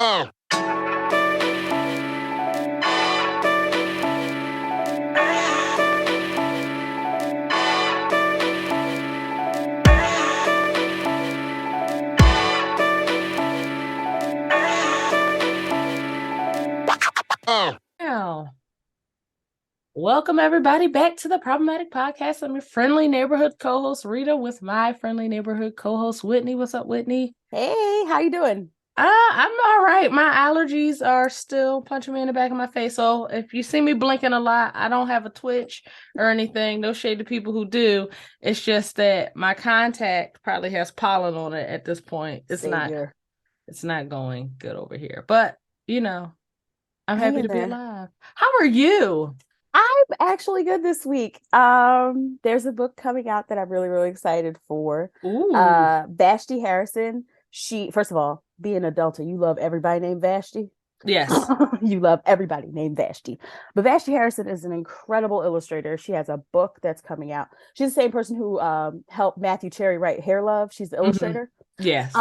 Oh. Now, welcome everybody back to the Problematic Podcast. I'm your friendly neighborhood co-host Rita with my friendly neighborhood co-host Whitney. What's up, Whitney? Hey, how you doing? I'm all right. My allergies are still punching me in the back of my face. So if you see me blinking a lot, I don't have a twitch or anything. No shade to people who do. It's just that my contact probably has pollen on it at this point. It's not going good over here. But I'm happy to be alive. How are you? I'm actually good this week. There's a book coming out that I'm really, really excited for. Ooh. Vashti Harrison. First of all, being a Delta, you love everybody named Vashti. Yes. You love everybody named Vashti. But Vashti Harrison is an incredible illustrator. She has a book that's coming out. She's the same person who helped Matthew Cherry write Hair Love. She's the illustrator. Yes.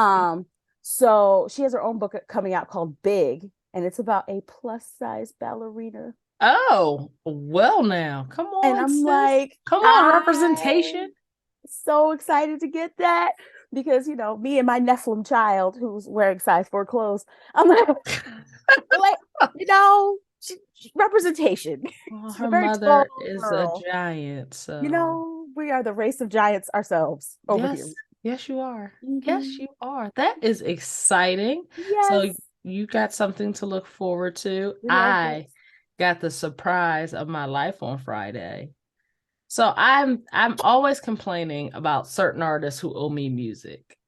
So she has her own book coming out called Big, and it's about a plus-size ballerina. Oh, well now. Come on. And I'm sis. like, come on, representation. So excited to get that because, me and my Nephilim child who's wearing size 4 clothes, I'm like, representation. Well, her mother is girl. A giant, so. We are the race of giants ourselves over here. Yes, you are. Mm-hmm. Yes, you are. That is exciting. Yes. So you got something to look forward to. I got the surprise of my life on Friday. So I'm always complaining about certain artists who owe me music.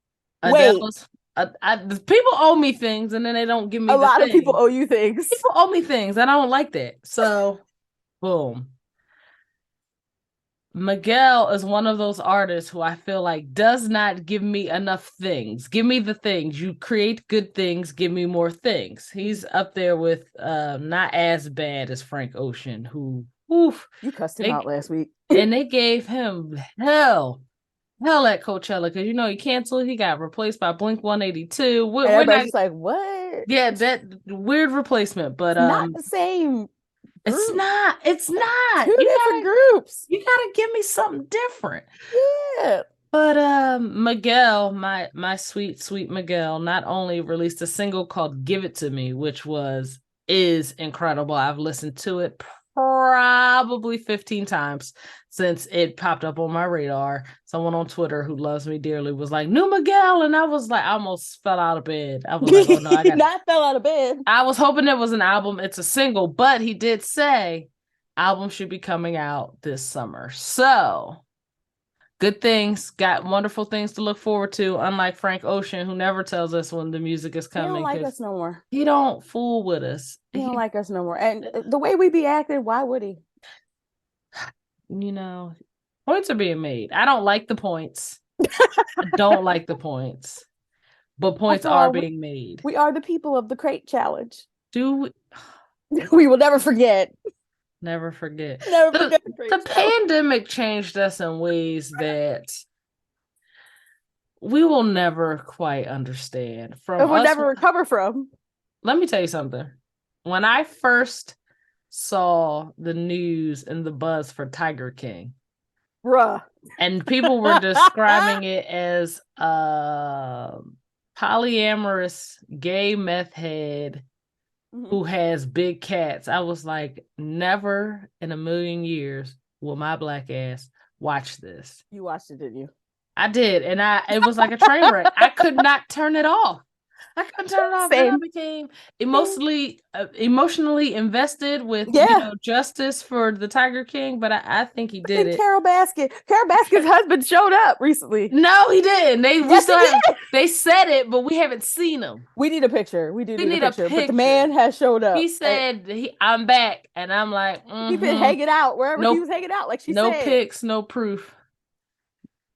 Adele's, people owe me things and then they don't give me a lot of people owe you things. People owe me things and I don't like that. So boom. Miguel is one of those artists who I feel like does not give me enough things. Give me the things. You create good things, give me more things. He's up there with not as bad as Frank Ocean, who you cussed him out last week. And they gave him hell at Coachella because he canceled. He got replaced by Blink 182. We're not just like, what? Yeah, that weird replacement, but not the same. Group. It's not. Two different groups. You gotta give me something different. Yeah. But Miguel, my sweet Miguel, not only released a single called "Give It to Me," which is incredible. I've listened to it probably 15 times since it popped up on my radar. Someone on Twitter who loves me dearly was like, "New Miguel," and I was like, I almost fell out of bed. I was like, "Oh no, I got." Not fell out of bed. I was hoping it was an album. It's a single, but he did say album should be coming out this summer. So good things, got wonderful things to look forward to. Unlike Frank Ocean, who never tells us when the music is coming. He don't like us no more. He don't fool with us. He don't like us no more. And the way we be acting, why would he? Points are being made. I don't like the points. I don't like the points. But points are being made. We are the people of the crate challenge. Do we? We will never forget. Never forget. The pandemic changed us in ways that we will never quite understand. We'll never recover from. Let me tell you something. When I first saw the news and the buzz for Tiger King, and people were describing it as polyamorous gay meth head who has big cats, I was like, never in a million years will my black ass watch this. You watched it, didn't you? I did, and it was like a train wreck. I could not turn it off. I couldn't turn it off. And I became emotionally invested with justice for the Tiger King, but I think he did it. Carol Basket's husband showed up recently. No, he didn't. They said it, but we haven't seen him. We need a picture. We need a picture. But the man has showed up. He said, "I'm back," and I'm like, He's been hanging out wherever he was hanging out, like she said. No pics, no proof.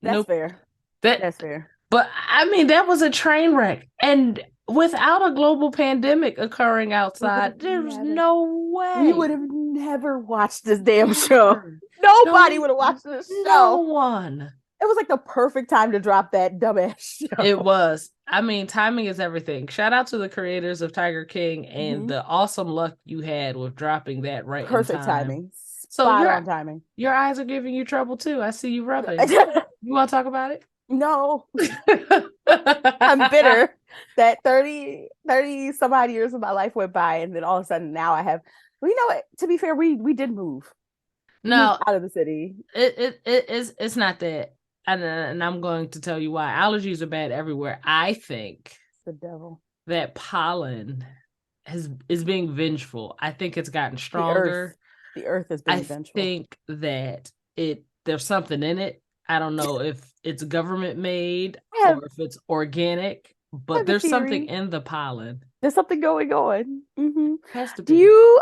That's fair. That's fair. But I mean, that was a train wreck. And without a global pandemic occurring outside, there's no way. We would have never watched this damn show. Nobody would have watched this show. No one. It was like the perfect time to drop that dumbass show. It was. I mean, timing is everything. Shout out to the creators of Tiger King and the awesome luck you had with dropping that right in Perfect time. timing. So Spot on timing. your eyes are giving you trouble too. I see you rubbing. You want to talk about it? No. I'm bitter that 30 some odd years of my life went by, and then all of a sudden now I have, well, you know what? To be fair, we did move. No, out of the city. It's not that. And I'm going to tell you why. Allergies are bad everywhere. I think The devil. that pollen is being vengeful. I think it's gotten stronger. The earth has been vengeful. I think that there's something in it. I don't know if it's government made or if it's organic, but there's something in the pollen. There's something going on. Has to be. Do you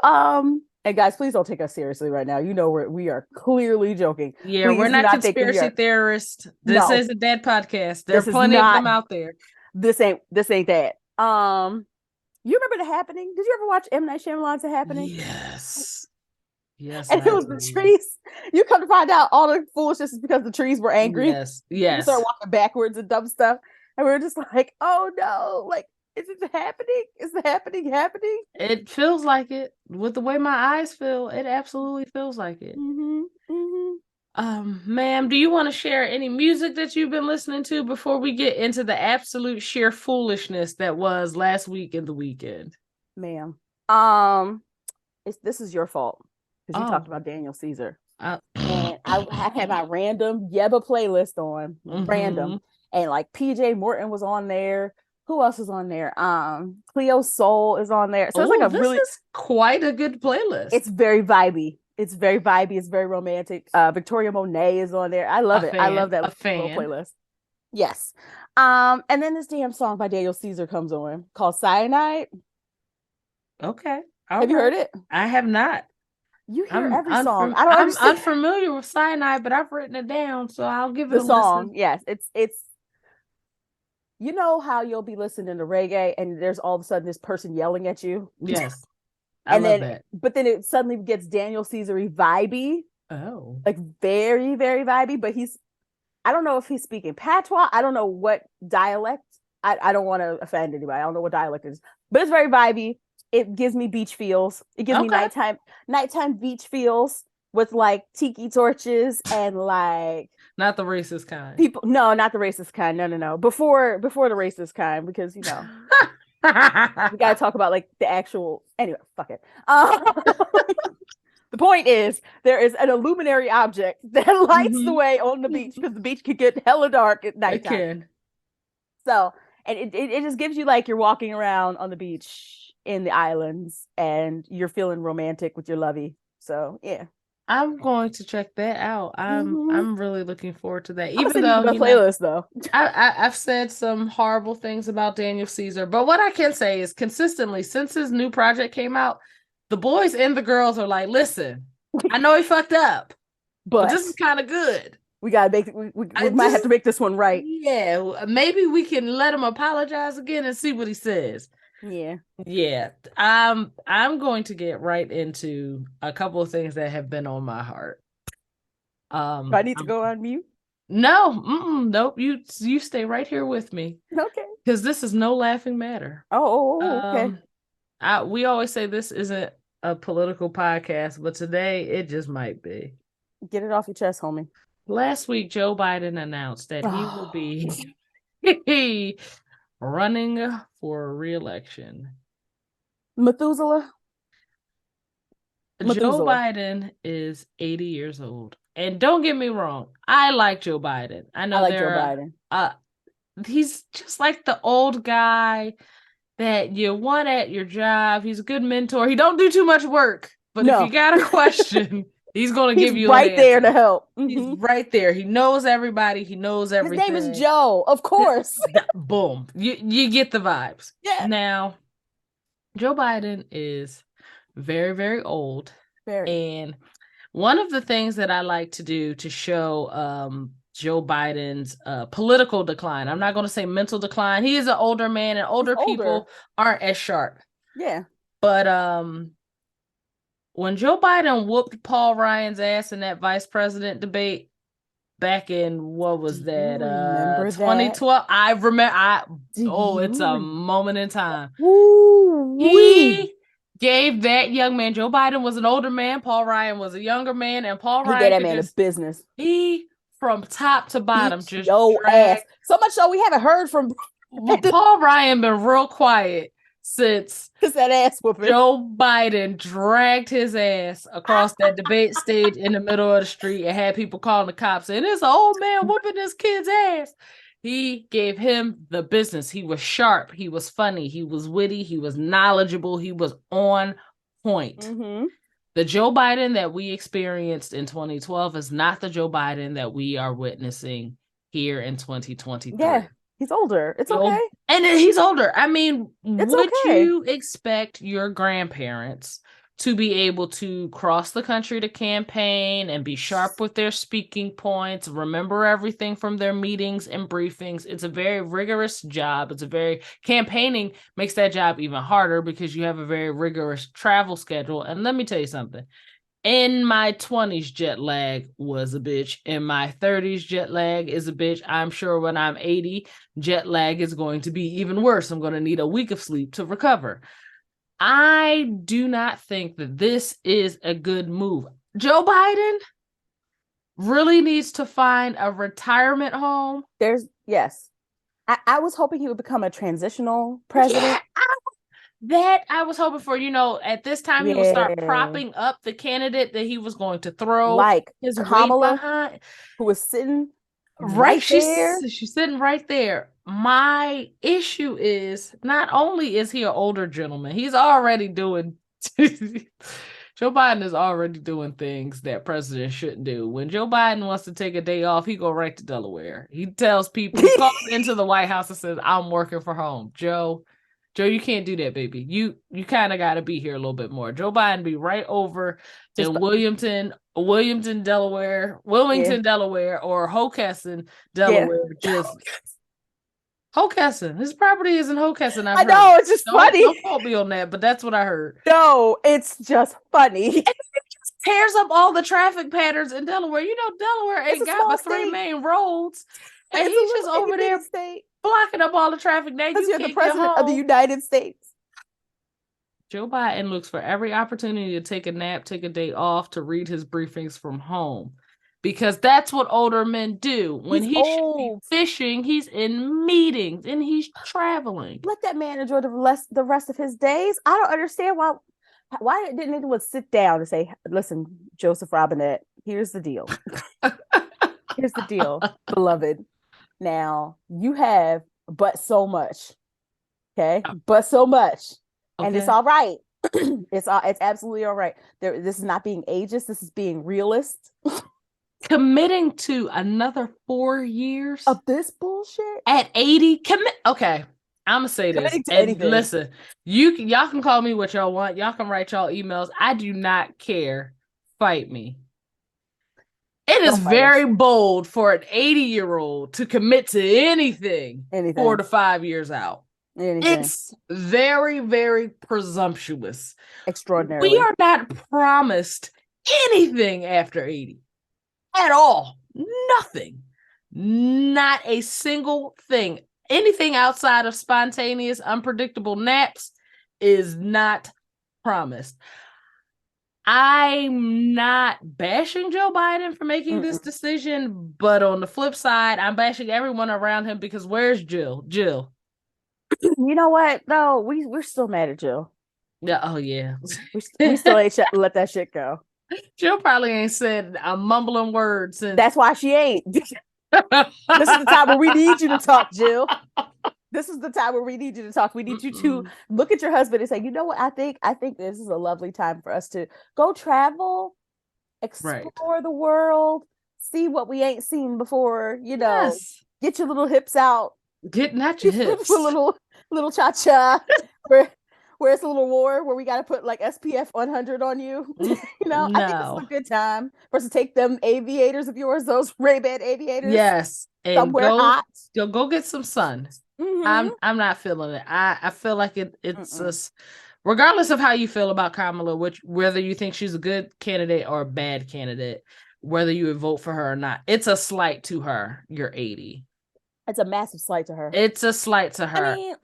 and guys, please don't take us seriously right now. You know we are clearly joking. Yeah, please we're not conspiracy theorists. This is a dead podcast. There are plenty of them out there. This ain't that. You remember The Happening? Did you ever watch M. Night Shyamalan's The Happening? Yes. Yes. And it was the trees. You come to find out all the foolishness is because the trees were angry. Yes. People started walking backwards and dumb stuff. And we were just like, oh no, like, is it happening? Is the happening? It feels like it. With the way my eyes feel, it absolutely feels like it. Ma'am, do you want to share any music that you've been listening to before we get into the absolute sheer foolishness that was last week and the weekend? Ma'am, this is your fault because you talked about Daniel Caesar. And I had my random Yeba playlist on, random, and like PJ Morton was on there. Who else is on there? Cleo Soul is on there. So it's like this is quite a good playlist. It's very vibey. It's very romantic. Victoria Monet is on there. I love it. I love that little playlist. Yes. And then this damn song by Daniel Caesar comes on called Cyanide. Okay. Have you heard it? I have not. You hear every song. I'm unfamiliar with Cyanide, but I've written it down, so I'll give it a song. Listen. Yes, it's. You know how you'll be listening to reggae and there's all of a sudden this person yelling at you? Yes. But then it suddenly gets Daniel Caesar-y vibey. Oh. Like very, very vibey, but I don't know if he's speaking patois. I don't know what dialect. I don't want to offend anybody. I don't know what dialect it is, but it's very vibey. It gives me beach feels. It gives me nighttime beach feels with like tiki torches and like not the racist kind. No, not the racist kind. No. Before the racist kind, because we gotta talk about like the actual. Anyway, fuck it. The point is, there is an illuminary object that lights the way on the beach because the beach could get hella dark at nighttime. It can. So, and it just gives you like you're walking around on the beach in the islands and you're feeling romantic with your lovey. So yeah. I'm going to check that out. I'm really looking forward to that. Even though playlist though, I've said some horrible things about Daniel Caesar, but what I can say is consistently since his new project came out, the boys and the girls are like, listen, I know he fucked up, but this is kind of good. We gotta make we might have to make this one right. Yeah, maybe we can let him apologize again and see what he says. Yeah. I'm going to get right into a couple of things that have been on my heart. Do I need to go on mute? No, nope. You stay right here with me. Okay. Because this is no laughing matter. Okay. We always say this isn't a political podcast, but today it just might be. Get it off your chest, homie. Last week, Joe Biden announced that he will be running for re-election. Methuselah. Joe Biden is 80 years old. And don't get me wrong, I like Joe Biden. I know Joe Biden. He's just like the old guy that you want at your job. He's a good mentor. He don't do too much work, but if you got a question, he's going to give you right there to help. He's right there. He knows everybody. He knows everything. His name is Joe, of course. Boom. You get the vibes. Yeah. Now, Joe Biden is very, very old. And one of the things that I like to do to show Joe Biden's political decline, I'm not going to say mental decline. He is an older man and older people aren't as sharp. Yeah. But when Joe Biden whooped Paul Ryan's ass in that vice president debate, back in what was Do that? you remember 2012. I remember. It's a that? moment in time. Ooh, wee. He gave that young man. Joe Biden was an older man. Paul Ryan was a younger man, and Paul He gave Ryan that could man a just business. he from top to bottom Beat just yo ass. drag. So much so we haven't heard from Well, Paul Ryan been real quiet since that ass whooping. Joe Biden dragged his ass across that debate stage in the middle of the street and had people calling the cops saying, "It's an old man whooping this kid's ass." He gave him the business. He was sharp. He was funny. He was witty. He was knowledgeable. He was on point. Mm-hmm. The Joe Biden that we experienced in 2012 is not the Joe Biden that we are witnessing here in 2023. Yeah, he's older. It's okay. And he's older. I mean, It's would okay. you expect your grandparents to be able to cross the country to campaign and be sharp with their speaking points, remember everything from their meetings and briefings? It's a very rigorous job. Campaigning makes that job even harder because you have a very rigorous travel schedule. And let me tell you something. In my 20s, jet lag was a bitch. In my 30s, jet lag is a bitch. I'm sure when I'm 80, jet lag is going to be even worse. I'm going to need a week of sleep to recover. I do not think that this is a good move. Joe Biden really needs to find a retirement home. Yes. I was hoping he would become a transitional president. Yeah, I was hoping for, at this time he would start propping up the candidate that he was going to throw like his Kamala, weight behind. who was sitting right there. She's sitting right there. My issue is not only is he an older gentleman, he's already doing Joe Biden is already doing things that presidents shouldn't do. When Joe Biden wants to take a day off, he go right to Delaware. He tells people, he calls into the White House and says, "I'm working from home." Joe, you can't do that, baby. You kind of got to be here a little bit more. Joe Biden be right over in Wilmington, Delaware, Delaware, or Hockessin, Delaware. Just Hockessin. His property is in Hockessin. I know, it's just funny. Don't quote me on that, but that's what I heard. No, it's just funny. And it just tears up all the traffic patterns in Delaware. Delaware ain't got but 3 main roads, and he's just over there blocking up all the traffic. Now you're the president of the United States. Joe Biden looks for every opportunity to take a nap, take a day off, to read his briefings from home, because that's what older men do. When he should be fishing, he's in meetings and he's traveling. Let that man enjoy the rest of his days. I don't understand why didn't anyone sit down and say, "Listen, Joseph Robinette, here's the deal. Here's the deal, beloved. Now you have but so much, okay? But so much, and it's all right. It's absolutely all right. This is not being ageist. This is being realist." Committing to another 4 years of this bullshit at 80. Okay, I'm gonna say this. And listen, y'all can call me what y'all want. Y'all can write y'all emails. I do not care. Fight me. It is very bold for an 80-year-old to commit to anything 4 to 5 years out. It's very, very presumptuous. Extraordinary. We are not promised anything after 80 at all. Nothing. Not a single thing. Anything outside of spontaneous, unpredictable naps is not promised. I'm not bashing Joe Biden for making this decision, but on the flip side, I'm bashing everyone around him, because where's Jill? You know what? No, we're still mad at Jill. Yeah. Oh yeah. we still ain't let that shit go. Jill probably ain't said a mumbling word since. That's why she ain't. This is the time where we need you to talk, Jill. This is the time where we need you to talk. We need you to look at your husband and say, "You know what? I think this is a lovely time for us to go travel, explore the world, see what we ain't seen before. Get your little hips out, not your hips, a little cha-cha, where it's a little war, where we got to put like SPF 100 on you. I think this is a good time for us to take them aviators of yours, those Ray-Ban aviators. Yes, and somewhere hot. Go get some sun. I'm not feeling it. I feel like it's just, regardless of how you feel about Kamala, whether you think she's a good candidate or a bad candidate, whether you would vote for her or not. It's a slight to her. You're 80. It's a massive slight to her. It's a slight to her. I mean,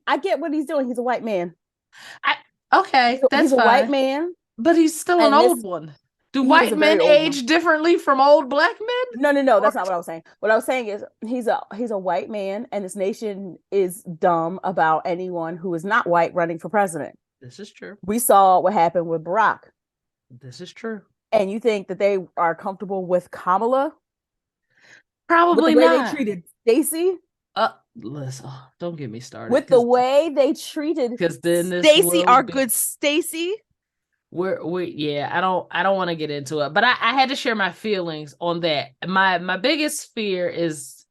I get what he's doing. He's a white man. Okay, He's a fine. white man. But he's still an old one. Do white men age differently from old black men? No, that's not what I was saying. What I was saying is he's a white man, and this nation is dumb about anyone who is not white running for president. This is true. We saw what happened with Barack. This is true. And you think that they are comfortable with Kamala? Probably with the way not. They treated Stacey. Listen, don't get me started. With the way they treated Stacey, our good Stacey. Yeah, I don't want to get into it, but I had to share my feelings on that. My biggest fear is,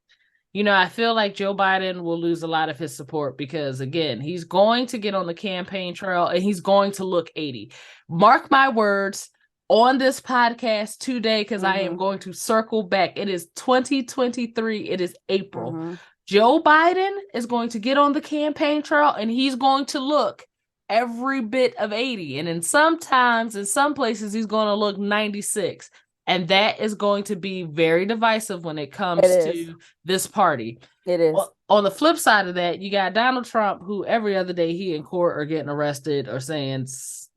I feel like Joe Biden will lose a lot of his support because, again, he's going to get on the campaign trail and he's going to look 80. Mark my words on this podcast today, because I am going to circle back. It is 2023. It is April. Joe Biden is going to get on the campaign trail and he's going to look every bit of 80. And in some places, he's going to look 96. And that is going to be very divisive when it comes to this party. It is. Well, on the flip side of that, you got Donald Trump, who every other day he in court are getting arrested or saying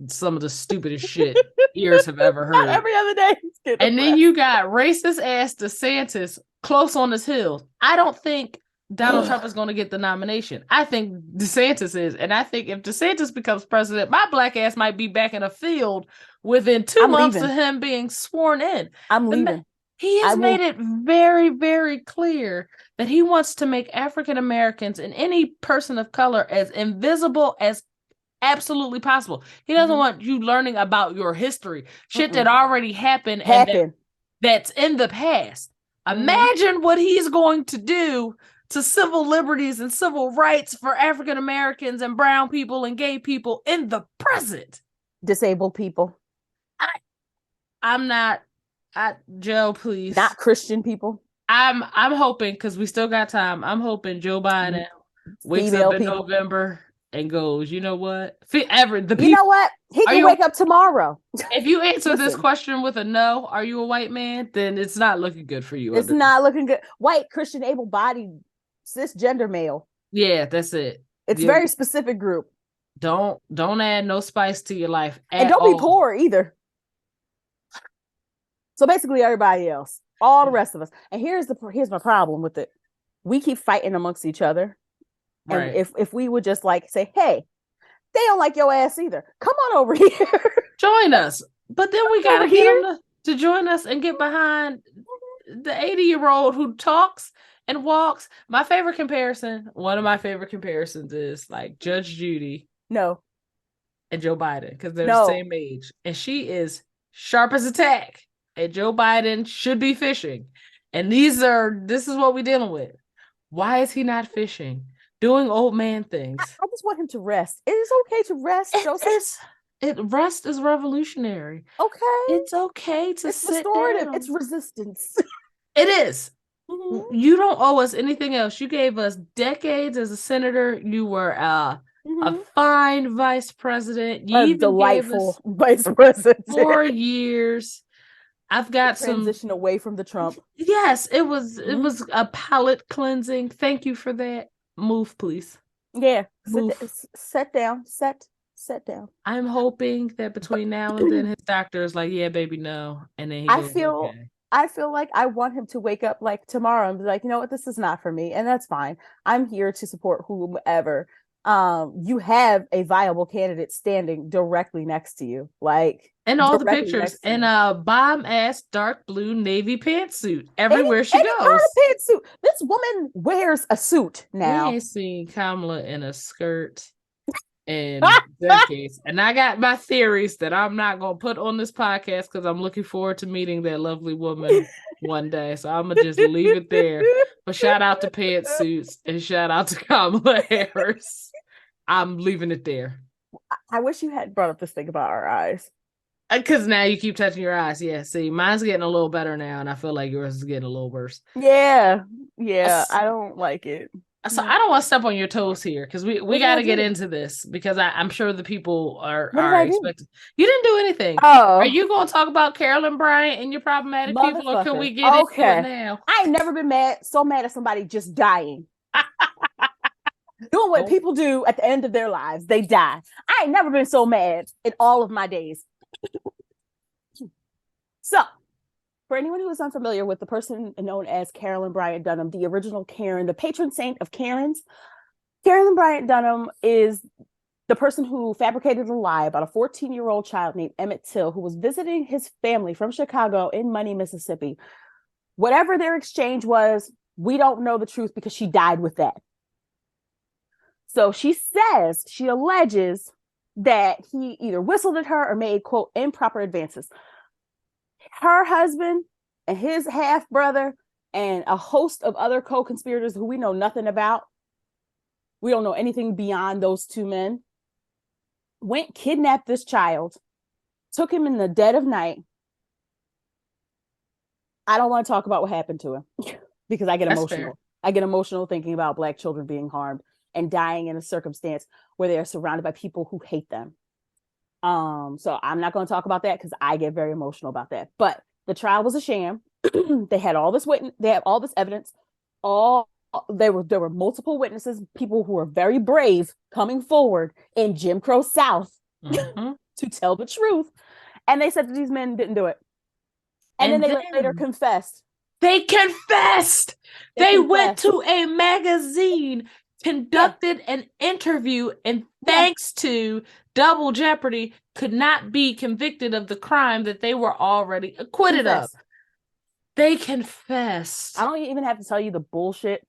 some of the stupidest shit ears have ever heard. Every other day. And then you got racist ass DeSantis close on his heels. I don't think Donald Trump is going to get the nomination. I think DeSantis is. And I think if DeSantis becomes president, my black ass might be back in a field within 2 months of him being sworn in. I'm leaving. He has made it very, very clear that he wants to make African Americans and any person of color as invisible as absolutely possible. He doesn't want you learning about your history, shit that already happened. And that's in the past. Imagine what he's going to do to civil liberties and civil rights for African Americans and brown people and gay people in the present. Disabled people. Joe, please. Not Christian people. I'm hoping, because we still got time, I'm hoping Joe Biden wakes up in November and goes, you know what? You know what? He can wake up tomorrow. If you answer this question with a no, are you a white man? Then it's not looking good for you. It's not looking good. White, Christian, able-bodied, cisgender male. Yeah, that's it. It's a very specific group. Don't add no spice to your life. And don't be poor either. So basically everybody else, all the rest of us. And here's my problem with it. We keep fighting amongst each other. And if we would just say, hey, they don't like your ass either. Come on over here. Join us. But then we got to get them to join us and get behind the 80-year-old who talks and walks. One of my favorite comparisons is like Judge Judy. No. And Joe Biden, because they're the same age. And she is sharp as a tack. And Joe Biden should be fishing. And this is what we're dealing with. Why is he not fishing? Doing old man things. I just want him to rest. It is okay to rest, Joseph. Rest is revolutionary. Okay. It's okay to sit restorative. down. It's resistance. It is. You don't owe us anything else. You gave us decades as a senator. You were a fine vice president. You even delightful vice president. 4 years. I've got transition away from the Trump. Yes, it was a palate cleansing. Thank you for that. Move, please. Yeah. Sit down. I'm hoping that between now and then his doctor is like, yeah, baby, no. And then I feel like I want him to wake up like tomorrow and be like, you know what, this is not for me. And that's fine. I'm here to support whomever. You have a viable candidate standing directly next to you. And all the pictures in a bomb ass dark blue navy pantsuit everywhere she goes. Pantsuit. This woman wears a suit now. We ain't seen Kamala in a skirt in decades. And I got my theories that I'm not gonna put on this podcast because I'm looking forward to meeting that lovely woman one day. So I'm gonna just leave it there. But shout out to pantsuits and shout out to Kamala Harris. I'm leaving it there. I wish you hadn't brought up this thing about our eyes. Because now you keep touching your eyes. Yeah, see, mine's getting a little better now, and I feel like yours is getting a little worse. Yeah, I don't like it. So I don't want to step on your toes here because we got to get into this because I'm sure the people are expecting. You didn't do anything. Oh, are you going to talk about Carolyn Bryant and your problematic people, or can we get into it now? I ain't never been so mad at somebody just dying. Doing what people do at the end of their lives, they die. I ain't never been so mad in all of my days. So, for anyone who is unfamiliar with the person known as Carolyn Bryant Dunham, the original Karen, the patron saint of Karens, Carolyn Bryant Dunham is the person who fabricated a lie about a 14-year-old child named Emmett Till, who was visiting his family from Chicago in Money, Mississippi. Whatever their exchange was, we don't know the truth because she died with that. So she alleges that he either whistled at her or made, quote, improper advances. Her husband and his half-brother and a host of other co-conspirators who we know nothing about, we don't know anything beyond those two men, kidnapped this child, took him in the dead of night. I don't want to talk about what happened to him because I get emotional. I get emotional thinking about Black children being harmed and dying in a circumstance where they are surrounded by people who hate them. So I'm not going to talk about that because I get very emotional about that. But the trial was a sham. They had all this evidence. There were multiple witnesses, people who were very brave coming forward in Jim Crow South to tell the truth. And they said that these men didn't do it. And then they later confessed. They confessed. They went to a magazine, conducted an interview, and thanks to Double Jeopardy, could not be convicted of the crime that they were already acquitted of. They confessed. I don't even have to tell you the bullshit.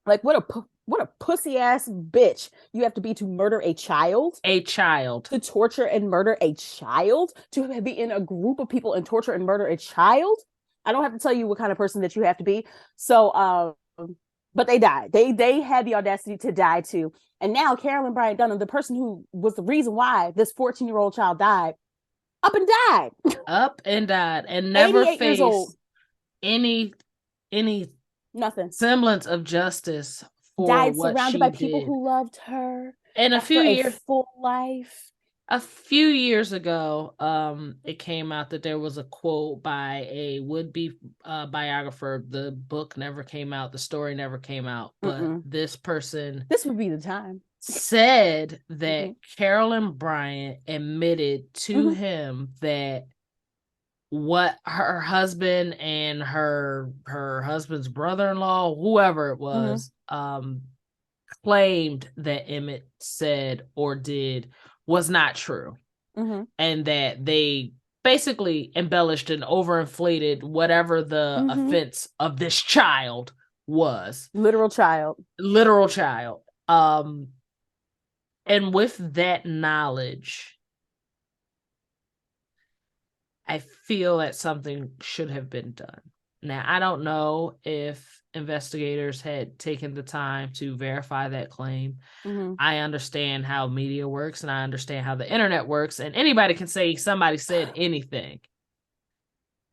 Like, what a pussy ass bitch you have to be to murder a child. A child. To torture and murder a child. To be in a group of people and torture and murder a child. I don't have to tell you what kind of person that you have to be. So, but they died. They had the audacity to die too. And now Carolyn Bryant Dunham, the person who was the reason why this 14-year-old child died, up and died. Up and died. And never faced any nothing semblance of justice for died what surrounded she by people did. who loved her. And a full life. A few years ago, it came out that there was a quote by a would-be biographer. The book never came out. The story never came out. But this person... This would be the time. ...said that Carolyn Bryant admitted to him that what her husband and her husband's brother-in-law, whoever it was, claimed that Emmett said or did was not true. And that they basically embellished and overinflated whatever the offense of this child was. Literal child. And with that knowledge, I feel that something should have been done. Now, I don't know if investigators had taken the time to verify that claim. I understand how media works and I understand how the internet works, and anybody can say somebody said anything.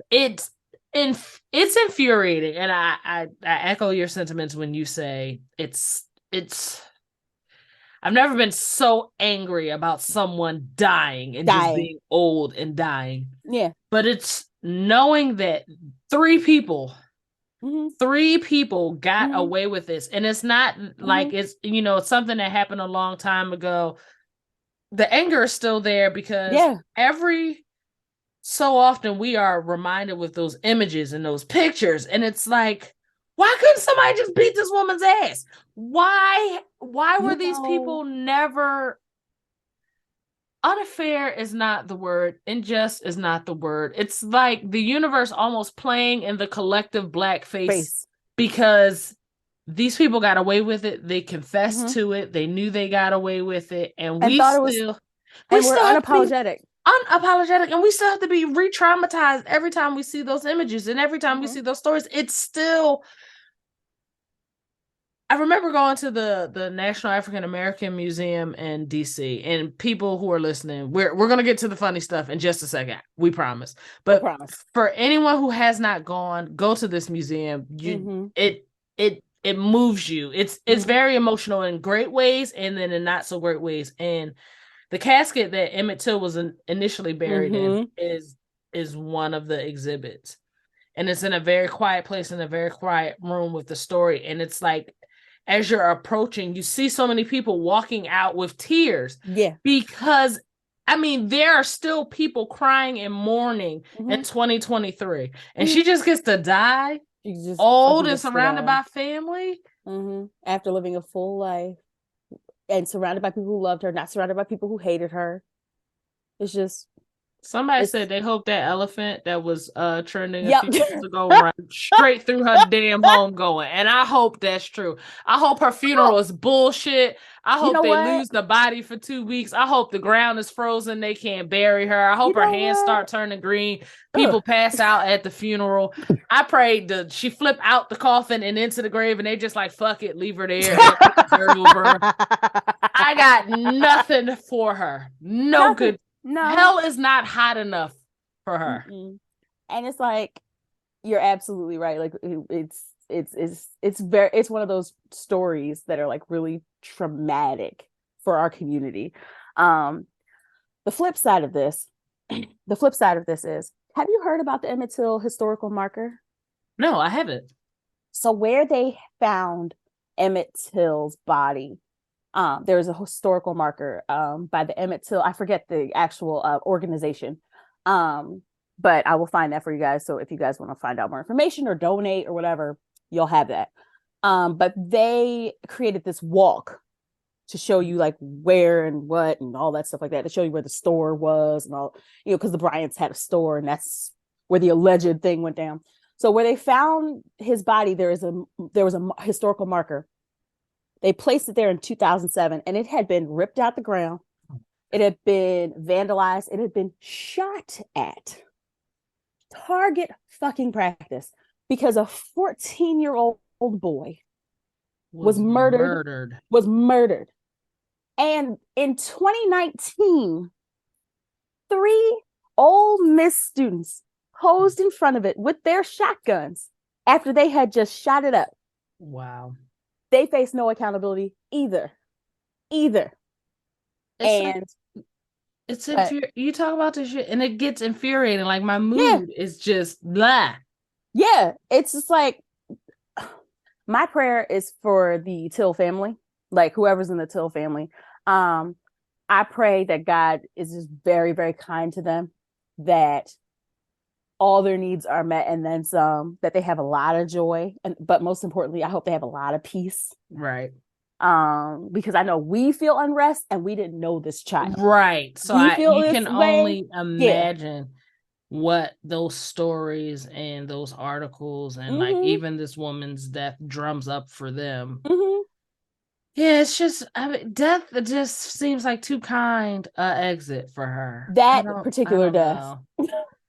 It's infuriating, and I echo your sentiments when you say it's I've never been so angry about someone dying and just being old and dying. Yeah. But it's knowing that three people got away with this. And it's not like it's, it's something that happened a long time ago. The anger is still there because every so often we are reminded with those images and those pictures. And it's like, why couldn't somebody just beat this woman's ass? Why were these people never... Unfair is not the word. Unjust is not the word. It's like the universe almost playing in the collective black face because these people got away with it. They confessed to it. They knew they got away with it. And we still... we're unapologetic. Unapologetic, and we still have to be re-traumatized every time we see those images and every time we see those stories. It's still... I remember going to the National African American Museum in DC, and people who are listening, we're going to get to the funny stuff in just a second. We promise. But for anyone who has not gone, go to this museum. It it moves you. It's very emotional in great ways and then in not so great ways. And the casket that Emmett Till was initially buried in is one of the exhibits. And it's in a very quiet place, in a very quiet room with the story. And it's like, as you're approaching, you see so many people walking out with tears. Yeah. Because, I mean, there are still people crying and mourning in 2023. And she just gets to die, old and surrounded by family. After living a full life and surrounded by people who loved her, not surrounded by people who hated her. It's just... Somebody said they hope that elephant that was trending a few years ago run straight through her damn home going. And I hope that's true. I hope her funeral is bullshit. I hope they lose the body for 2 weeks. I hope the ground is frozen. They can't bury her. I hope her hands start turning green. People pass out at the funeral. I prayed she flip out the coffin and into the grave and they just like, fuck it, leave her there. I got nothing for her. Good. No, hell is not hot enough for her. And it's like, you're absolutely right. Like it's one of those stories that are like really traumatic for our community. The flip side of this is, have you heard about the Emmett Till historical marker? No, I haven't. So where they found Emmett Till's body, there's a historical marker by the Emmett Till. I forget the actual organization, but I will find that for you guys. So if you guys want to find out more information or donate or whatever, you'll have that. But they created this walk to show you like where and what and all that stuff like that, to show you where the store was and all, because the Bryants had a store and that's where the alleged thing went down. So where they found his body, there was a historical marker. They placed it there in 2007, and it had been ripped out the ground. It had been vandalized. It had been shot at. Target fucking practice, because a 14-year-old boy was murdered. And in 2019, 3 Ole Miss students posed in front of it with their shotguns after they had just shot it up. Wow. They face no accountability either. You talk about this shit and it gets infuriating. Like my mood is just blah. Yeah, it's just like, my prayer is for the Till family, like whoever's in the Till family. I pray that God is just very, very kind to them, that all their needs are met and then some, that they have a lot of joy, but most importantly, I hope they have a lot of peace. Right. Because I know we feel unrest and we didn't know this child. Right. So you can only imagine what those stories and those articles and like even this woman's death drums up for them. Yeah, it's just, death just seems like too kind exit for her. That particular death.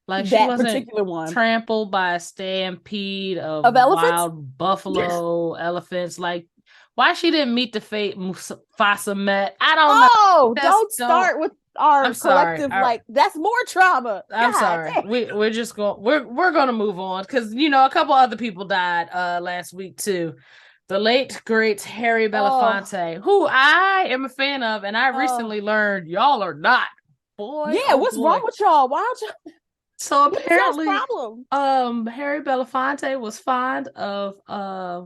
Like she wasn't trampled by a stampede of wild buffalo elephants. Like, why she didn't meet the fate Mufasa met? I don't know. Oh, don't start with our collective. Like, that's more trauma. I'm sorry. We're just going. We're going to move on because a couple other people died last week too. The late great Harry Belafonte, who I am a fan of, and I recently learned y'all are not. Boy, what's wrong with y'all? Why don't y'all? So apparently, Harry Belafonte was fond of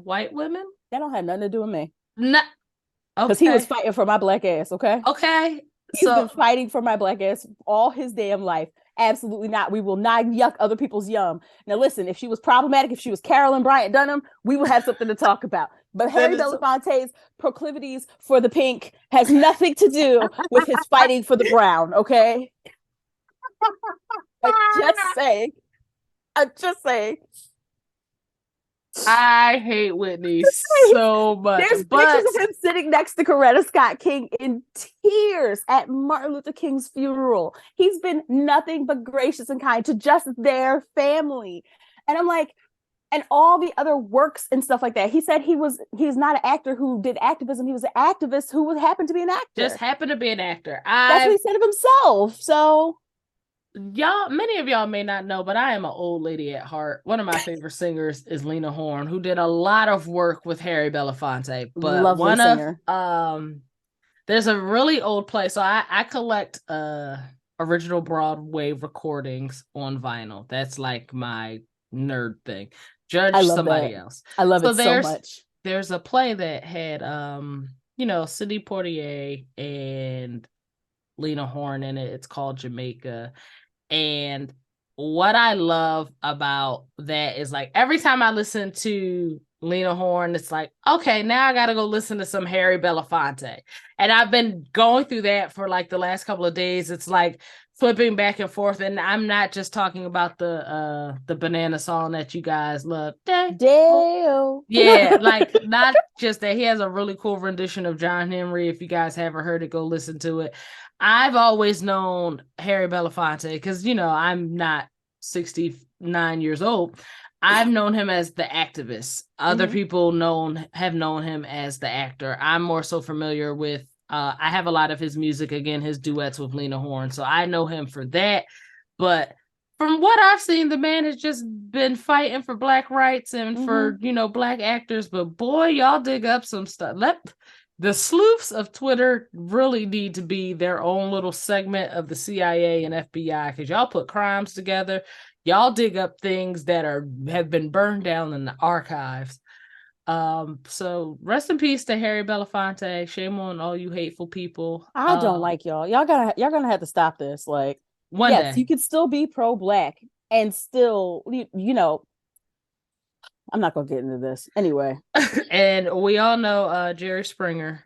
white women. That don't have nothing to do with me. No, because he was fighting for my black ass. Okay. He's been fighting for my black ass all his damn life. Absolutely not. We will not yuck other people's yum. Now listen, if she was problematic, if she was Carolyn Bryant Dunham, we would have something to talk about. But Harry Belafonte's proclivities for the pink has nothing to do with his fighting for the brown. Okay. I'm just saying. I hate Whitney so much. There's pictures of him sitting next to Coretta Scott King in tears at Martin Luther King's funeral. He's been nothing but gracious and kind to just their family. And I'm like, and all the other works and stuff like that. He said he's not an actor who did activism. He was an activist who happened to be an actor. Just happened to be an actor. That's what he said of himself. So many of y'all may not know, but I am an old lady at heart. One of my favorite singers is Lena Horne, who did a lot of work with Harry Belafonte. But Lovely singer. There's a really old play. So I collect original Broadway recordings on vinyl. That's like my nerd thing. Judge somebody else. I love it so much. There's a play that had Sidney Poitier and Lena Horne in it. It's called Jamaica. And what I love about that is like every time I listen to Lena Horne, it's like, okay, now I gotta go listen to some Harry Belafonte. And I've been going through that for like the last couple of days. It's like flipping back and forth, and I'm not just talking about the banana song that you guys love. Dale. Yeah, like not just that. He has a really cool rendition of John Henry. If you guys haven't heard it, go listen to it. I've always known Harry Belafonte because, I'm not 69 years old. I've known him as the activist. Other people have known him as the actor. I'm more so familiar with, I have a lot of his music, again, his duets with Lena Horne. So I know him for that. But from what I've seen, the man has just been fighting for Black rights and for, Black actors. But boy, y'all dig up some stuff. The sleuths of Twitter really need to be their own little segment of the CIA and FBI, because y'all put crimes together. Y'all dig up things that have been burned down in the archives. So rest in peace to Harry Belafonte. Shame on all you hateful people. I don't like y'all. Y'all gonna have to stop this. Like, one day you could still be pro-Black and still, I'm not gonna get into this anyway. And we all know Jerry Springer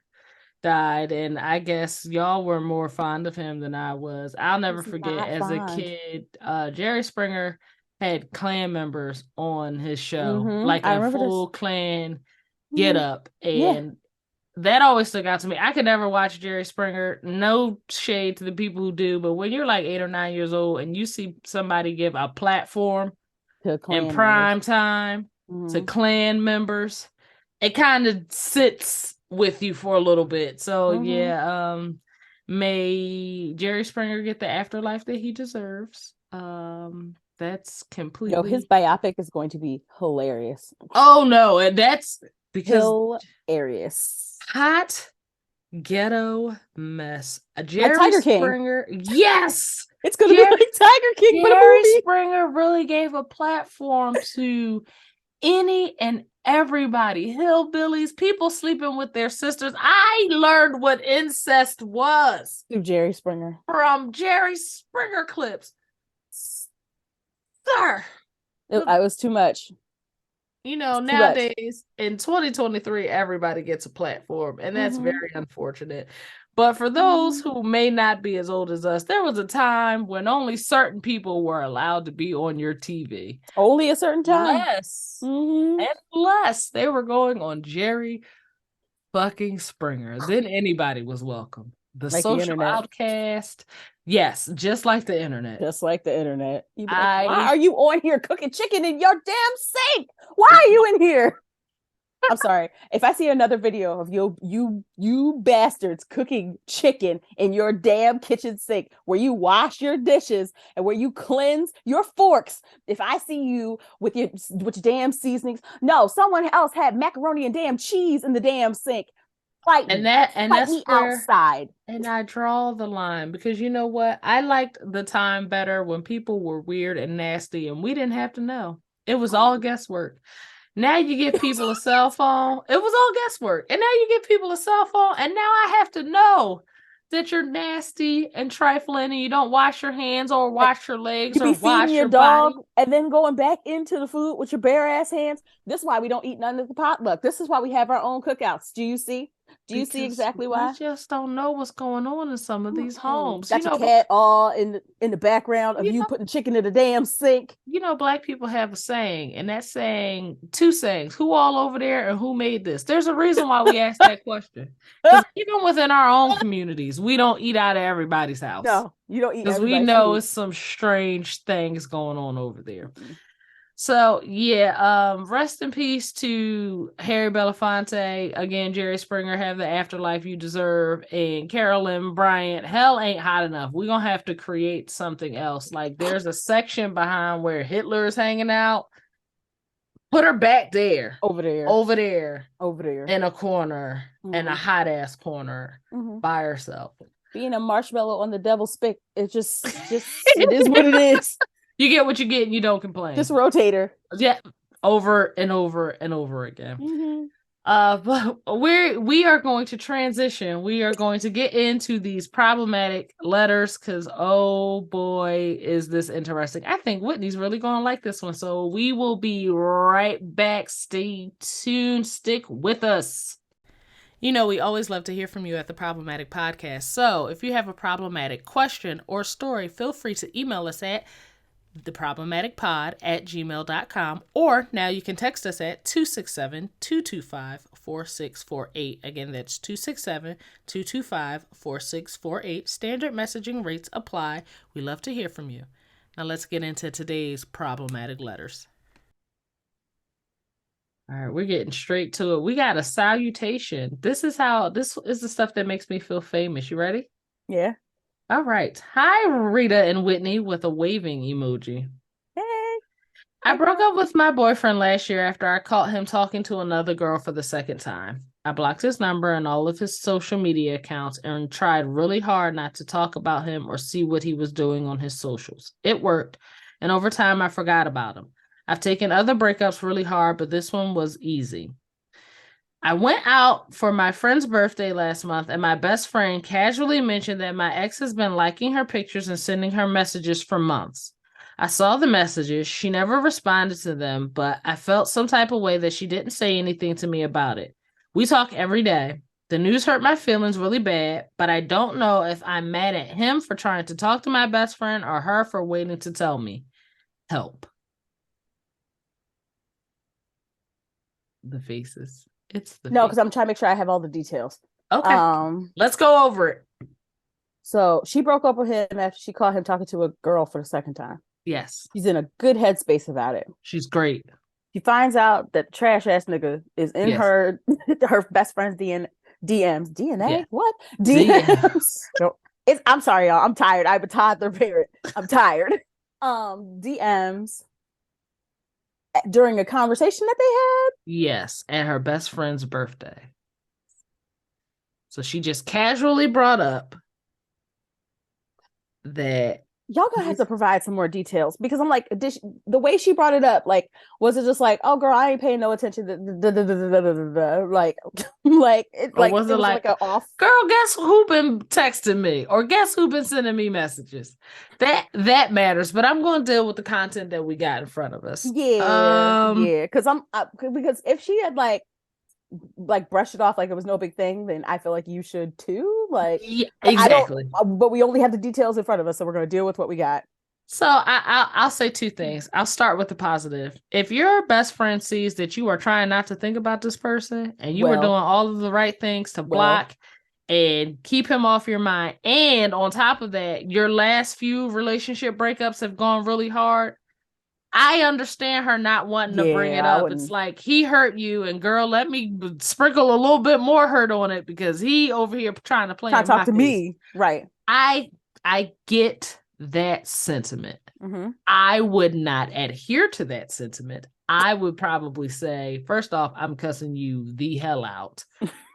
died, and I guess y'all were more fond of him than I was. I'll never forget as a kid, Jerry Springer had Klan members on his show, like a full Klan get up, and that always stuck out to me. I could never watch Jerry Springer. No shade to the people who do, but when you're like 8 or 9 years old and you see somebody give a platform in prime time to Klan members, it kind of sits with you for a little bit. So may Jerry Springer get the afterlife that he deserves. That's completely. His biopic is going to be hilarious. Oh no, and that's because hilarious. Hot ghetto mess. Jerry Tiger Springer, King. Yes, it's gonna be like Tiger King. Jerry Springer really gave a platform to any and everybody, hillbillies, people sleeping with their sisters. I learned what incest was through Jerry Springer, from Jerry Springer clips. Sir, it was too much. Nowadays in 2023, everybody gets a platform, and that's very unfortunate. But for those who may not be as old as us, there was a time when only certain people were allowed to be on your TV. Only a certain time. Less. And less. They were going on Jerry fucking Springer. Then anybody was welcome. The like social outcast. Yes, just like the internet. Just like the internet. Why are you on here cooking chicken in your damn sink? Why are you in here? I'm sorry. If I see another video of you bastards cooking chicken in your damn kitchen sink where you wash your dishes and where you cleanse your forks, if I see you with your damn seasonings, no, someone else had macaroni and damn cheese in the damn sink. Fight me. That's me outside. And I draw the line because you know what? I liked the time better when people were weird and nasty and we didn't have to know. It was all guesswork. Now you give people a cell phone. It was all guesswork. And now you give people a cell phone. And now I have to know that you're nasty and trifling and you don't wash your hands or wash your legs or wash your dog body. And then going back into the food with your bare ass hands. This is why we don't eat none of the potluck. This is why we have our own cookouts. Do you see? Do you see exactly why? We just don't know what's going on in some of these homes. Got your cat all in the background of you putting chicken in the damn sink. Black people have a saying, and that saying, two sayings: who all over there and who made this? There's a reason why we ask that question. Because even within our own communities, we don't eat out of everybody's house. No, you don't eat because we know it's some strange things going on over there. So yeah, rest in peace to Harry Belafonte. Again, Jerry Springer, have the afterlife you deserve. And Carolyn Bryant, hell ain't hot enough. We're gonna have to create something else. Like there's a section behind where Hitler is hanging out. Put her back there. Over there. In a corner, in a hot ass corner by herself. Being a marshmallow on the devil's spit, it just it is what it is. You get what you get and you don't complain. Just rotate her. Yeah. Over and over and over again. But we are going to transition. We are going to get into these problematic letters because oh boy, is this interesting. I think Whitney's really gonna like this one. So we will be right back. Stay tuned, stick with us. You know, we always love to hear from you at the Problematic Podcast. So if you have a problematic question or story, feel free to email us at theproblematicpod@gmail.com, or now you can text us at 267-225-4648. Again, that's 267-225-4648. Standard messaging rates apply. We love to hear from you. Now let's get into today's problematic letters. All right, we're getting straight to it. We got a salutation. This is the stuff that makes me feel famous. You ready? Yeah. All right. Hi, Rita and Whitney with a waving emoji. Hey. I broke up with my boyfriend last year after I caught him talking to another girl for the second time. I blocked his number and all of his social media accounts and tried really hard not to talk about him or see what he was doing on his socials. It worked, and over time I forgot about him. I've taken other breakups really hard, but this one was easy. I went out for my friend's birthday last month, and my best friend casually mentioned that my ex has been liking her pictures and sending her messages for months. I saw the messages. She never responded to them, but I felt some type of way that she didn't say anything to me about it. We talk every day. The news hurt my feelings really bad, but I don't know if I'm mad at him for trying to talk to my best friend or her for waiting to tell me. Help. The faces. No, because I'm trying to make sure I have all the details. Okay. Let's go over it. So she broke up with him after she caught him talking to a girl for the second time. Yes. She's in a good headspace about it. She's great. She finds out that trash ass nigga is in her best friend's DMs. DNA? Yeah. What? DMs. No, I'm sorry, y'all. I'm tired. I'm a toddler parent. I'm tired. DMs during a conversation that they had. Yes, at her best friend's birthday. So she just casually brought up that y'all gonna have to provide some more details, because I'm like, the way she brought it up, like, was it just like, oh girl, I ain't paying no attention to like it, like, was it like an off girl, guess who been texting me, or guess who been sending me messages? That matters, but I'm going to deal with the content that we got in front of us. Because because if she had like brushed it off like it was no big thing, then I feel like you should too. Like, yeah, exactly. But we only have the details in front of us, so we're going to deal with what we got. So I'll say two things. I'll start with the positive. If your best friend sees that you are trying not to think about this person and you are doing all of the right things to block and keep him off your mind, and on top of that, your last few relationship breakups have gone really hard, I understand her not wanting to bring it up. It's like, he hurt you, and girl, let me sprinkle a little bit more hurt on it because he over here trying to talk to me. Right. I get that sentiment. Mm-hmm. I would not adhere to that sentiment. I would probably say, first off, I'm cussing you the hell out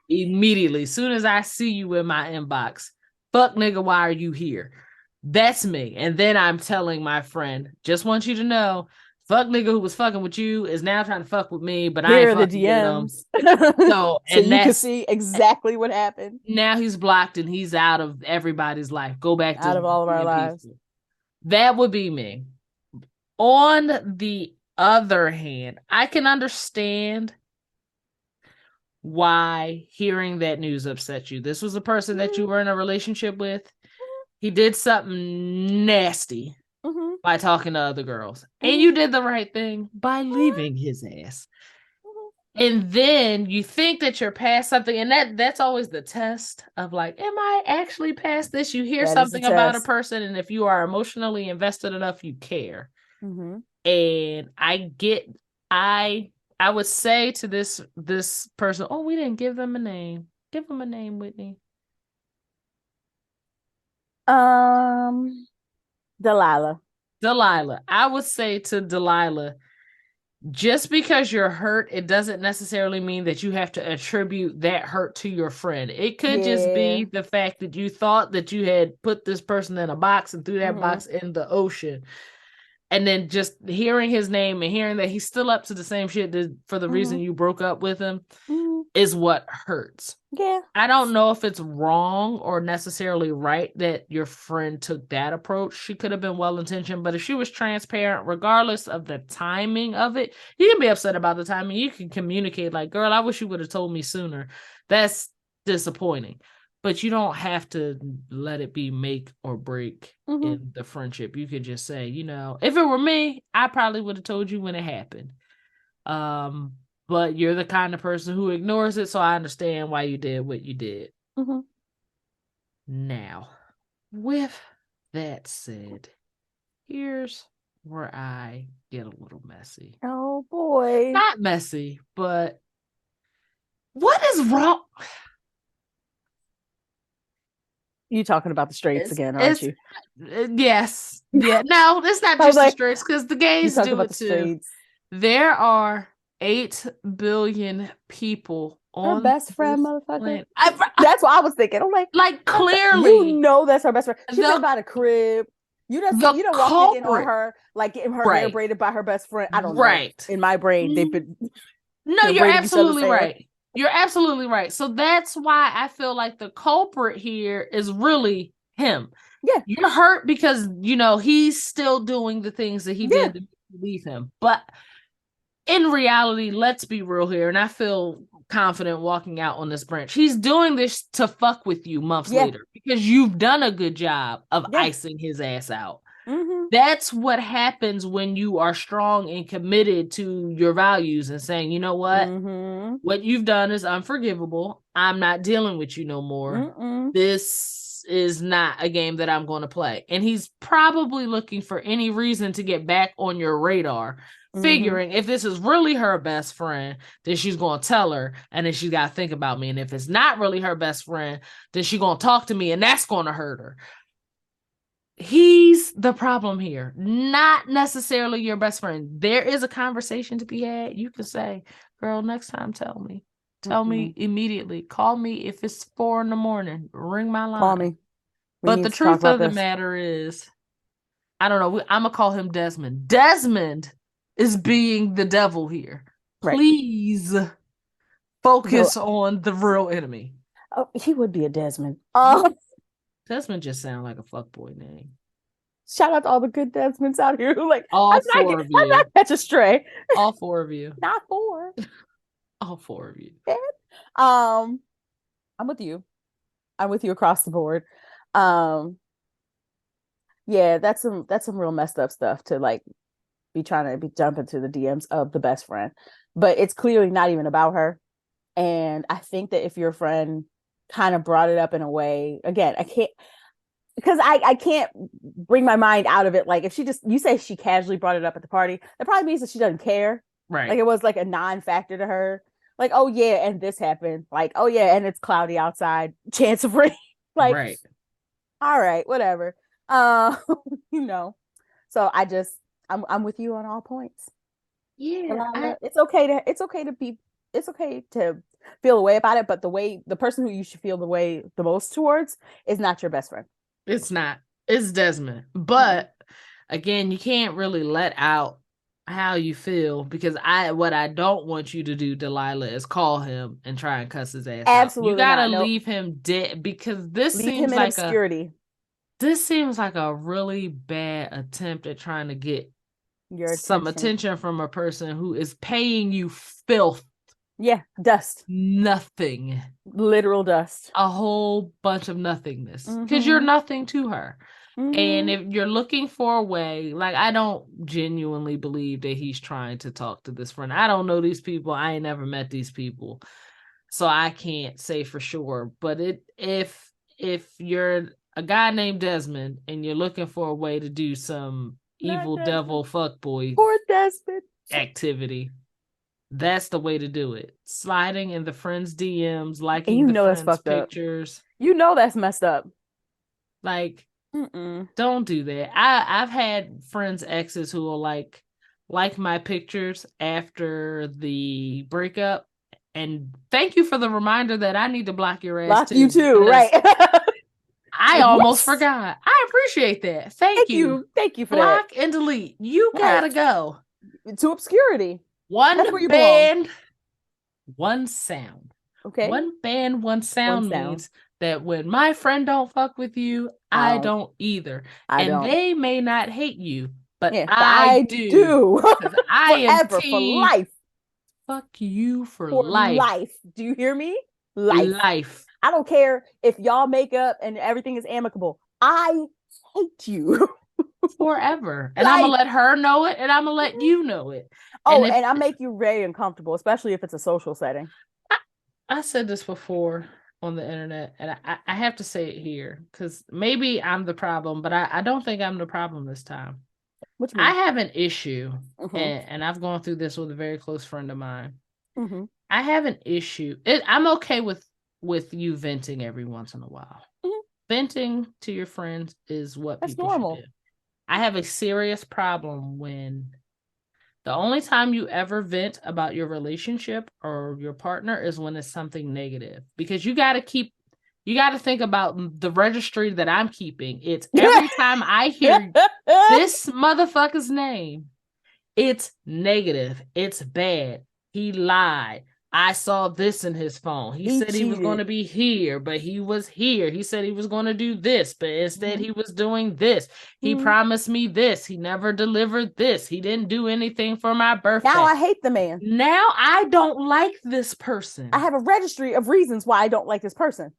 immediately. As soon as I see you in my inbox, fuck nigga, why are you here? That's me. And then I'm telling my friend, just want you to know, fuck nigga who was fucking with you is now trying to fuck with me, but here I ain't fucking DMs. So you can see exactly what happened. Now he's blocked and he's out of everybody's life. Go back to out of all of our lives. That would be me. On the other hand, I can understand why hearing that news upset you. This was a person that you were in a relationship with. He did something nasty by talking to other girls. And you did the right thing by leaving his ass. And then you think that you're past something. And that's always the test of like, am I actually past this? You hear something about a person, and if you are emotionally invested enough, you care. And I would say to this person, oh, we didn't give them a name. Give them a name, Whitney. Delilah. I would say to Delilah, just because you're hurt, it doesn't necessarily mean that you have to attribute that hurt to your friend. It could just be the fact that you thought that you had put this person in a box and threw that box in the ocean. And then just hearing his name and hearing that he's still up to the same shit for the reason you broke up with him is what hurts. Yeah. I don't know if it's wrong or necessarily right that your friend took that approach. She could have been well-intentioned, but if she was transparent, regardless of the timing of it, you can be upset about the timing. You can communicate like, girl, I wish you would have told me sooner. That's disappointing. But you don't have to let it be make or break in the friendship. You could just say, you know, if it were me, I probably would have told you when it happened. But you're the kind of person who ignores it, so I understand why you did what you did. Now, with that said, here's where I get a little messy. Oh, boy. Not messy, but what is wrong? You talking about the straights again, aren't you? Yes. Yeah. No, it's not just the straights, because the gays do it too. Straights. There are 8 billion people on her best friend, motherfucker. Planet. That's what I was thinking. I'm like clearly, you know that's her best friend. She's about a crib. You don't walk in on her like getting her hair braided by her best friend. I don't know. Right. In my brain, they've been. No, you're absolutely right. You're absolutely right. So that's why I feel like the culprit here is really him. Yeah. You're hurt because, you know, he's still doing the things that he did to leave him. But in reality, let's be real here. And I feel confident walking out on this branch. He's doing this to fuck with you months later because you've done a good job of icing his ass out. That's what happens when you are strong and committed to your values and saying, you know what? What you've done is unforgivable. I'm not dealing with you no more. This is not a game that I'm going to play. And he's probably looking for any reason to get back on your radar, figuring if this is really her best friend, then she's going to tell her, and then she's got to think about me. And if it's not really her best friend, then she's going to talk to me, and that's going to hurt her. He's the problem here, not necessarily your best friend. There is a conversation to be had. You can say, girl, next time tell me. Tell me immediately. Call me if it's 4 a.m. Ring my line. Call me. But the truth of the matter is, I don't know. I'm going to call him Desmond. Desmond is being the devil here. Right. Please focus on the real enemy. Oh, he would be a Desmond. Desmond just sounds like a fuckboy name. Shout out to all the good Desmonds out here who all 4 of you. I'm not catch a stray. All 4 of you. Not 4. All 4 of you. I'm with you. I'm with you across the board. Yeah, that's some real messed up stuff to be trying to jump into the DMs of the best friend. But it's clearly not even about her. And I think that if your friend kind of brought it up in a way, again, I can't bring my mind out of it. Like if you say she casually brought it up at the party, that probably means that she doesn't care. Right. Like it was like a non-factor to her. Like, oh yeah, and this happened. Like, oh yeah, and it's cloudy outside. Chance of rain. Right. All right, whatever. You know. So I'm with you on all points. Yeah. It's okay to feel a way about it, but the person who you should feel the way the most towards is not your best friend. It's not. It's Desmond. But again, you can't really let out how you feel, because what I don't want you to do, Delilah, is call him and try and cuss his ass Absolutely out. You gotta leave him dead, because this seems like obscurity. This seems like a really bad attempt at trying to get some attention from a person who is paying you filth. Yeah, dust. Nothing. Literal dust. A whole bunch of nothingness. Because you're nothing to her. And if you're looking for a way, I don't genuinely believe that he's trying to talk to this friend. I don't know these people. I ain't never met these people. So I can't say for sure. But if you're a guy named Desmond and you're looking for a way to do some evil devil fuckboy Poor Desmond. activity. That's the way to do it. Sliding in the friends' DMs, liking And you the know that's friends' fucked up. pictures. You know that's messed up. Like, don't do that. I've had friends' exes who will like my pictures after the breakup. And thank you for the reminder that I need to block your ass Block you too, right? I almost forgot. I appreciate that. Thank you. Thank you for block that. and delete. You gotta go. To obscurity. One band, one sound. Okay. One band, one sound means that when my friend don't fuck with you, I don't either. They may not hate you, but I do. I am for life. Fuck you for life. Do you hear me? Life. I don't care if y'all make up and everything is amicable. I hate you. Forever. And I'm going to let her know it, and I'm going to let you know it. Oh, and I make you very uncomfortable, especially if it's a social setting. I said this before on the internet, and I have to say it here, because maybe I'm the problem, but I don't think I'm the problem this time. What you mean? I have an issue, and I've gone through this with a very close friend of mine. I have an issue. I'm okay with you venting every once in a while. Venting to your friends is what people normal. Should do. I have a serious problem when the only time you ever vent about your relationship or your partner is when it's something negative, because you got to think about the registry that I'm keeping. It's every time I hear this motherfucker's name, it's negative. It's bad. He lied. I saw this in his phone. He said cheated. He was going to be here, but he was here. He said he was going to do this, but instead he was doing this. He promised me this. He never delivered this. He didn't do anything for my birthday. Now I hate the man. Now I don't like this person. I have a registry of reasons why I don't like this person.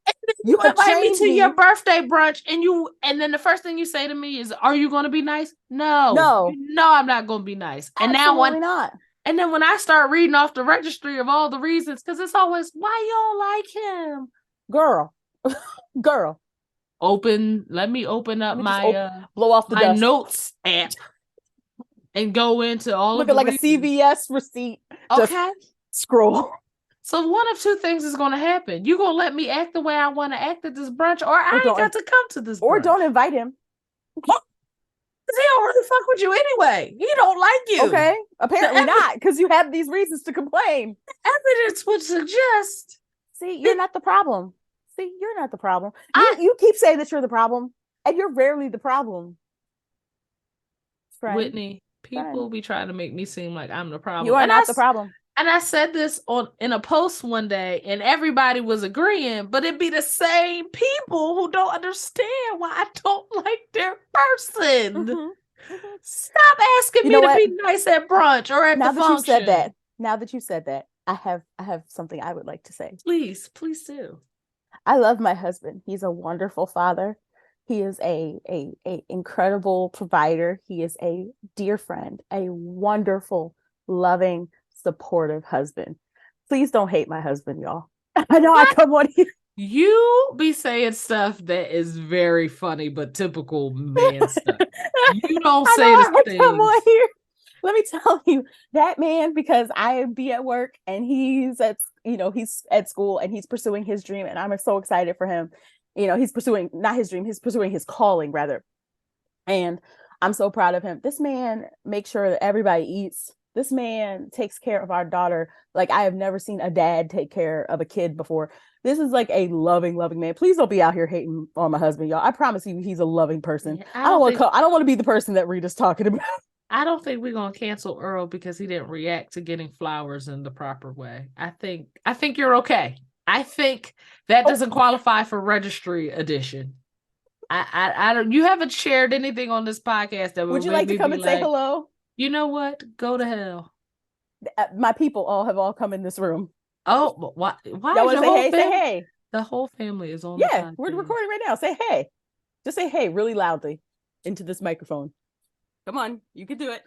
You invite me to your birthday brunch, and then the first thing you say to me is, "Are you going to be nice?" No. You know I'm not going to be nice. And absolutely not. And then when I start reading off the registry of all the reasons, because it's always, why you don't like him? Girl. Let me open up my blow off my notes app and go into all Look at like reasons. A CVS receipt. Okay. Scroll. So one of two things is going to happen. You're going to let me act the way I want to act at this brunch, or I ain't got to come to this brunch. Or don't invite him. He don't really fuck with you anyway. He don't like you. Okay. Apparently not, because you have these reasons to complain. Evidence would suggest. See, you're not the problem. You keep saying that you're the problem, and you're rarely the problem. Friend. Whitney, people be trying to make me seem like I'm the problem. You are not the problem. And I said this in a post one day, and everybody was agreeing, but it'd be the same people who don't understand why I don't like their person. Stop asking me to be nice at brunch or at the function. Now that you said that, I have something I would like to say. Please do. I love my husband. He's a wonderful father. He is a incredible provider. He is a dear friend, a wonderful, loving, supportive husband. Please don't hate my husband, y'all. I know I come on here. You be saying stuff that is very funny, but typical man stuff. You don't say the things. Come on here. Let me tell you, that man, because I be at work and he's at school and he's pursuing his dream, and I'm so excited for him. He's pursuing not his dream, he's pursuing his calling rather. And I'm so proud of him. This man makes sure that everybody eats. This man takes care of our daughter like I have never seen a dad take care of a kid before. This is like a loving man. Please don't be out here hating on my husband, y'all. I promise you, he's a loving person. Yeah, I don't want to be the person that Rita's talking about. I don't think we're gonna cancel Earl because he didn't react to getting flowers in the proper way. I think you're okay. I think that doesn't qualify for registry edition. I don't. You haven't shared anything on this podcast that would you like to come and say hello? You know what? Go to hell. My people have all come in this room. Oh, why? Y'all want to say hey? Say hey. The whole family is on. Yeah, we're recording right now. Say hey. Just say hey really loudly into this microphone. Come on, you can do it.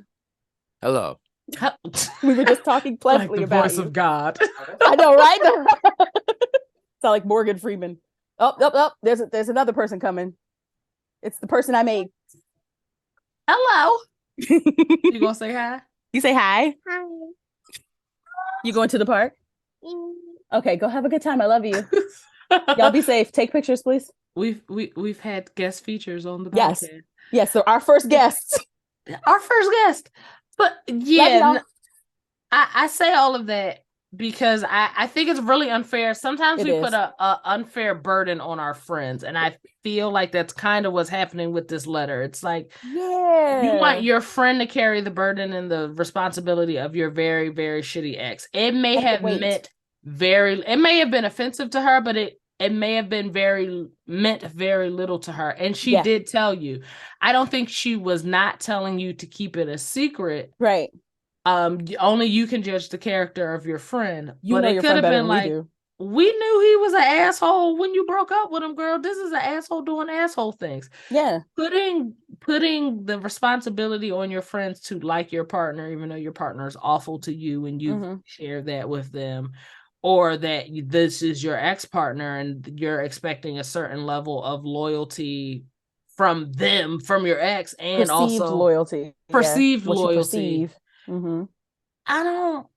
Hello. We were just talking pleasantly like the about voice of God. I know, right? Sound like Morgan Freeman. Oh, there's another person coming. It's the person I made. Hello. You gonna say hi? You say hi. Hi. You going to the park? Okay, go have a good time. I love you. Y'all be safe. Take pictures, please. We've had guest features on the Yes. podcast. Yes, so our first guests. Our first guest. But yeah, I say all of that because I think it's really unfair. Sometimes we put a unfair burden on our friends, and I feel like that's kind of what's happening with this letter. It's like, you want your friend to carry the burden and the responsibility of your very, very shitty ex. It may have meant it may have been offensive to her, but it may have been meant very little to her. And she did tell you. I don't think she was not telling you to keep it a secret. Right. Only you can judge the character of your friend. You know, it could have been like, we knew he was an asshole when you broke up with him, girl. This is an asshole doing asshole things. Yeah. Putting the responsibility on your friends to like your partner, even though your partner is awful to you and you share that with them, or that this is your ex-partner and you're expecting a certain level of loyalty from them, from your ex, and perceived also loyalty. Perceived what loyalty. You perceive. Mm-hmm. I don't.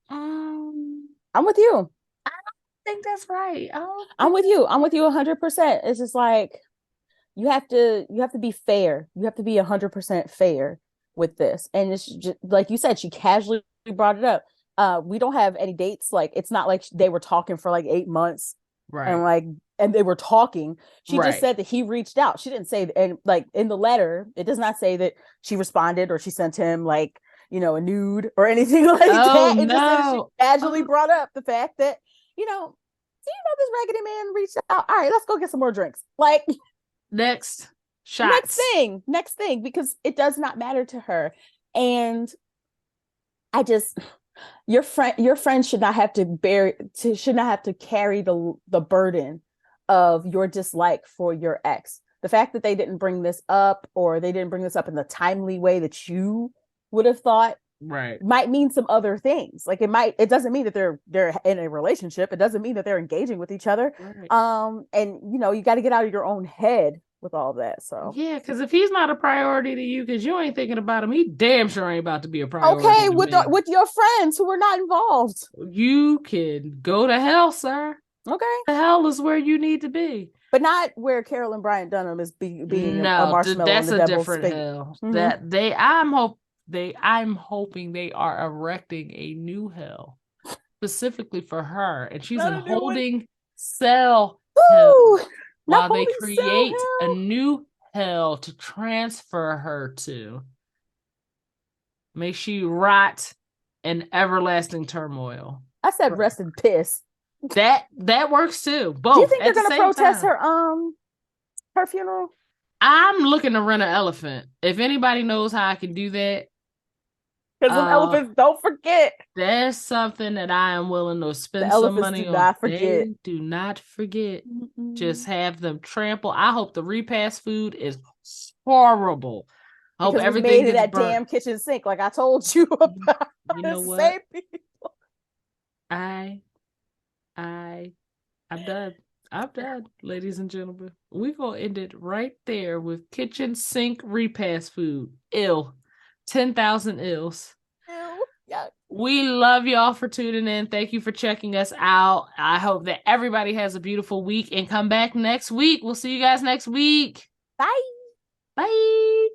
I'm with you. I don't think that's right. I'm with you. I'm with you 100%. It's just like you have to be fair. You have to be 100% fair with this. And it's just like you said, she casually brought it up. We don't have any dates. Like, it's not like they were talking for like 8 months, right? And they were talking. She just said that he reached out. She didn't say, and like in the letter, it does not say that she responded or she sent him like, you know, a nude or anything like that. It just said that she casually brought up the fact that, you know, this raggedy man reached out. All right, let's go get some more drinks. Like, next thing, because it does not matter to her. And I just, your friend should not have to carry the burden of your dislike for your ex. The fact that they didn't bring this up, or they didn't bring this up in the timely way that you would have thought, might mean some other things. Like, it doesn't mean that they're in a relationship. It doesn't mean that they're engaging with each other. And you know, you got to get out of your own head with all that. So yeah, because if he's not a priority to you because you ain't thinking about him, he damn sure ain't about to be a priority. Okay, with your friends who were not involved, you can go to hell, sir. Okay, the hell is where you need to be, but not where Carolyn Bryant Dunham is being a marshmallow. That's on the a different hell. I'm hoping they are erecting a new hell specifically for her, and she's in holding cell hell while they create a new hell to transfer her to. May she rot in everlasting turmoil. I said rest in piss. That works too. Both. Do you think they're going to protest her funeral? I'm looking to rent an elephant. If anybody knows how I can do that, because them elephants don't forget. That's something that I am willing to spend some money on. They do not forget. Just have them trample. I hope the repast food is horrible. I hope everything made it that damn kitchen sink, like I told you about. You know what? I'm done. I'm done, ladies and gentlemen. We're gonna end it right there with kitchen sink repast food. 10,000 ills. Yeah. We love y'all for tuning in. Thank you for checking us out. I hope that everybody has a beautiful week and come back next week. We'll see you guys next week. Bye. Bye.